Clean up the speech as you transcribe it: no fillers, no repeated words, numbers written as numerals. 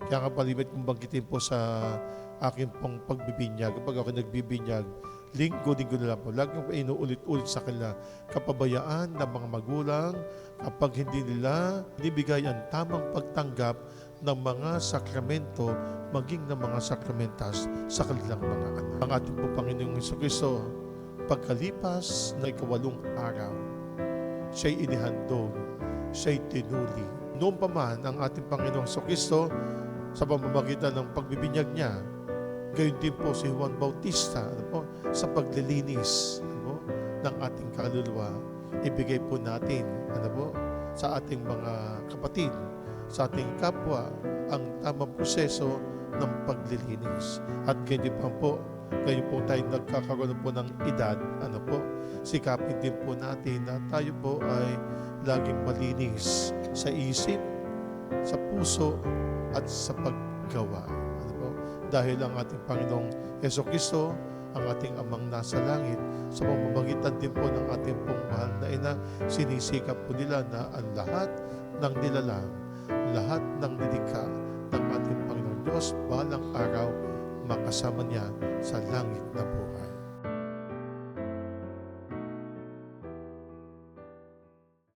Kaya nga palimit kong banggitin po sa aking pong pagbibinyag. Kapag ako nagbibinyag, linggo-linggo na lang po. Lagi ko inuulit-ulit sa kanila. Kapabayaan ng mga magulang kapag hindi nila binibigay ang tamang pagtanggap ng mga sakramento, maging ng mga sakramentas sa kanilang mga anak. Ang ating po Panginoong Jesucristo, pagkalipas na ikawalong araw, siya'y inihandog, siya'y tinuli. Noon pa man ang ating Panginoong Jesucristo, sa pamamagitan ng pagbibinyag niya, gayon din po si Juan Bautista sa paglilinis ng ating kaluluwa. Ibigay po natin sa ating mga kapatid, sa ating kapwa, ang tamang proseso ng paglilinis. At ganyan pa po, ngayon po tayo nagkakaroon po ng edad, sikapin din po natin na tayo po ay laging malinis sa isip, sa puso, at sa paggawa. Dahil ang ating Panginoong Jesucristo, ang ating Amang nasa langit, sa pamamagitan din po ng ating pong mahal na ina, sinisikap po nila na ang lahat ng nilalang, lahat ng nilikha ng ating Panginoong Diyos, balang araw, makasama niya sa langit na buhay.